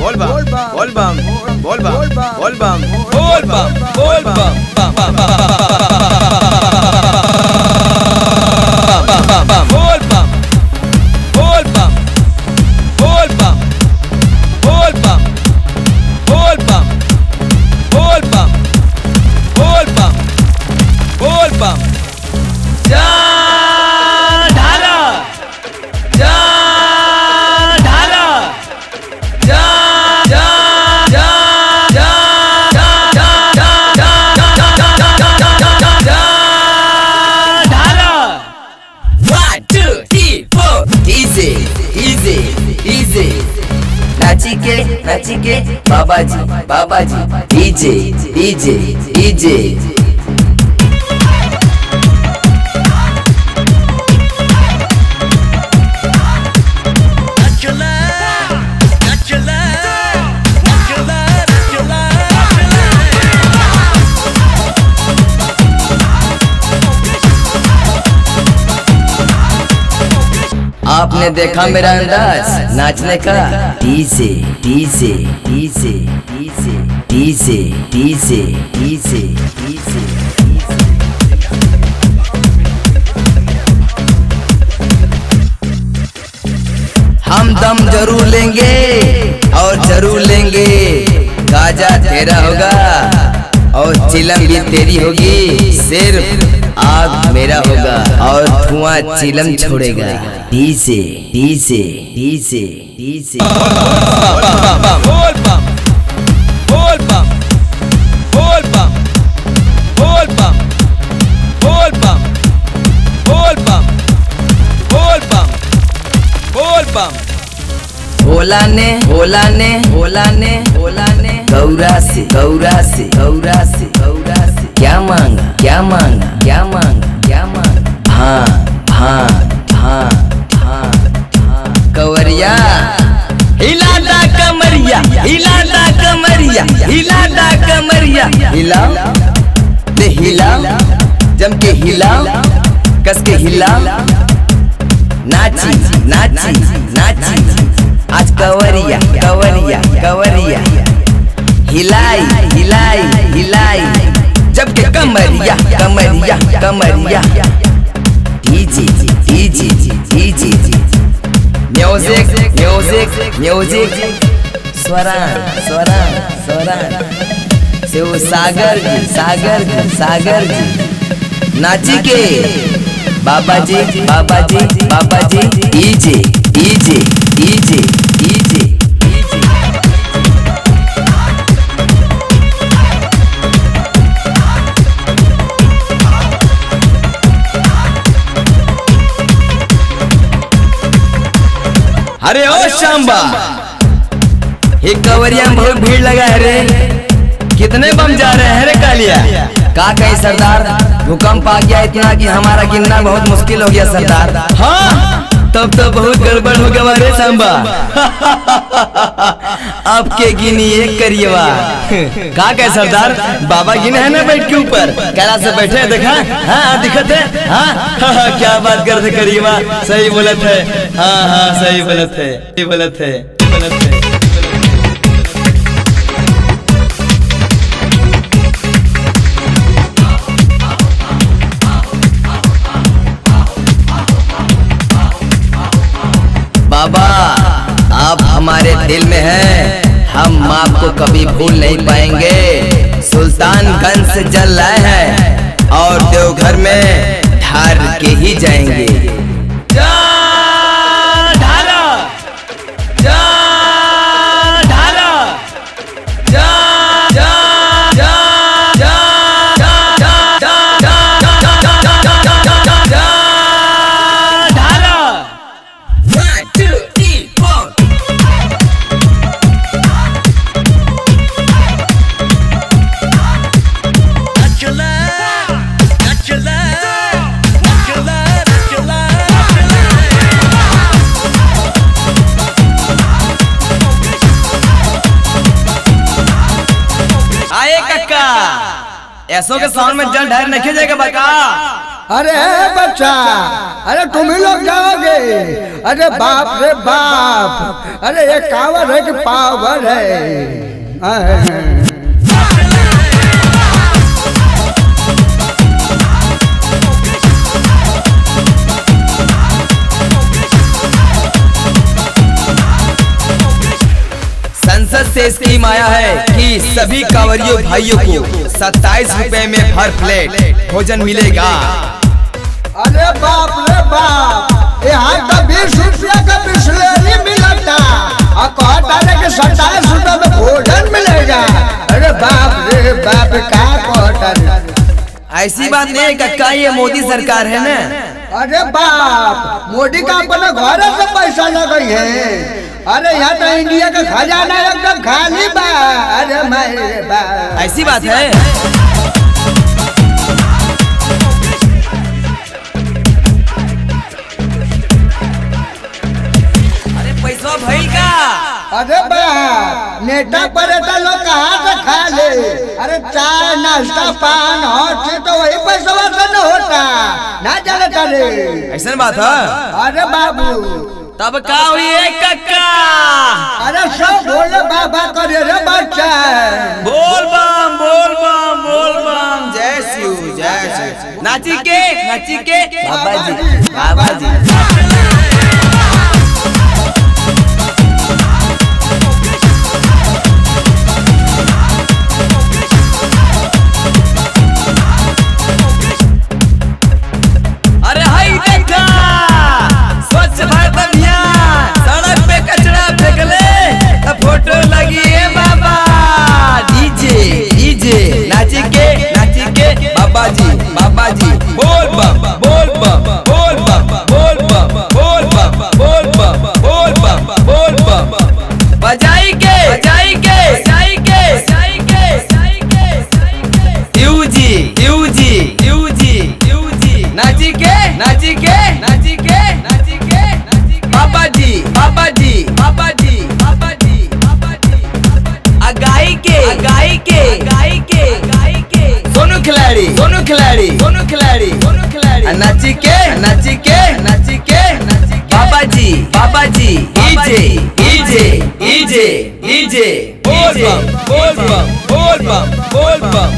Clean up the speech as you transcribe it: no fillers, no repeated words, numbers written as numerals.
बोल बम बोल बम बोल बम बोल बम बोल बम बोल बम बोल बम बोल बम बोल बम बोल बम बोल बम बोल बम बोल बम बोल बम नाची के बाबा जी डीजे डीजे डीजे। आपने देखा मेरा अंदाज नाचने का। DJ DJ DJ DJ DJ DJ DJ DJ. हम दम जरूर लेंगे और जरूर लेंगे। गाजा तेरा होगा और चिलम भी तेरी होगी। सिर्फ आग मेरा होगा और धुआं चिलम छोड़ेगा। DJ DJ DJ DJ. बोल बम बोल बम बोल बम बोल बम बोल बम बोल बम बोल बम बोल बम। भोला ने भोला ने भोला ने भोला ने गौरा से गौरा से गौरा से गौरा से क्या मांगा क्या मांगा क्या मांगा क्या मांगा। हाँ हाँ हाँ हाँ हाँ। कवरिया हिलाता कमरिया हिलाता कमरिया हिलाता कमरिया। हिला ले हिला जम के हिला कस के हिला। नाची नाची नाची आज कवरिया कवरिया कवरिया। हिलाई हिलाई हिलाई जब के कमरिया कमरिया कमरिया। DJ DJ DJ music music music. स्वरान स्वरान स्वरान शिव सागर जी सागर जी सागर जी। नाची के बाबा जी बाबा जी बाबा जी। DJ DJ DJ DJ DJ. अरे ओ शाम्बा ये कवरिया में बहुत भीड़ लगा है रे। कितने बम जा रहे हैं रे कालिया। का कहीं सरदार भूकंप आ गया इतना कि हमारा गिनना बहुत मुश्किल हो गया सरदार। हाँ तब तो बहुत गड़बड़ हो गया रे शाम्बा। आपके गिनी एक करिएवा। का कहे सरदार बाबा गिने है ना बैठ के ऊपर कैला से बैठे हैं देखा। हाँ दिखत है। हाँ क्या बात करते करिएवा। सही बोलत है। हाँ हाँ सही बोलत है सही बोलत है बोलत है। बाबा आप हमारे दिल में हैं। हम आपको कभी भूल नहीं पाएंगे। सुल्तानगंज से जल लाए हैं और देवघर में ढार के ही जाएंगे। ऐसो के साउंड में जल ढार नहीं जाएगा बका। अरे बच्चा, अरे तुम ही लोग जाओगे? अरे बाप रे बाप, अरे ये कावर है कि पावर है? संसद से स्कीम आया है कि सभी कांवरियों भाइयों को 27 रुपए में भर प्लेट भोजन मिलेगा। अरे बाप रे बाप, यहाँ तो 20 रुपया का बिस्लेरी मिलता और कहता है कि 27 रुपये में भोजन मिलेगा। अरे बाप रे बाप, क्या कहता है? ऐसी बात नहीं है कक्का, ये मोदी सरकार है ना। अरे बाप, मोदी का अपना घर से पैसा लगे है। अरे यहाँ तो इंडिया का खजाना एकदम खाली बा। अरे मेरे बा, ऐसी बात है। अरे पैसा भइल का? अरे बा, नेता परेता लोग कहाँ से खा ले? अरे चाय नाश्ता पान हर चीज तो वही पैसा से न होता ना, जानता रे? ऐसा बात है। अरे बाबू, तब का हुई है कक्का? अरे सब बोले बाबा करे रे बच्चा। बोल बम बोल बम बोल बम, जय शिव जय शिव। नाची के बाबा जी बाबा जी। अरे हाय देखा, स्वच्छ भारत अभियान, सड़क पे कचरा फेंक ले तो फोटो लगी है बाबा। डीजे नाची के बाबा जी बोल बम बोल बम बोल बम बोल बम बोल बम बोल बम बोल बम बोल बम, बजाई के नाची के बाबा जी गाई के सोनू खिलाड़ी नाची के बाबा जी डीजे बोल बम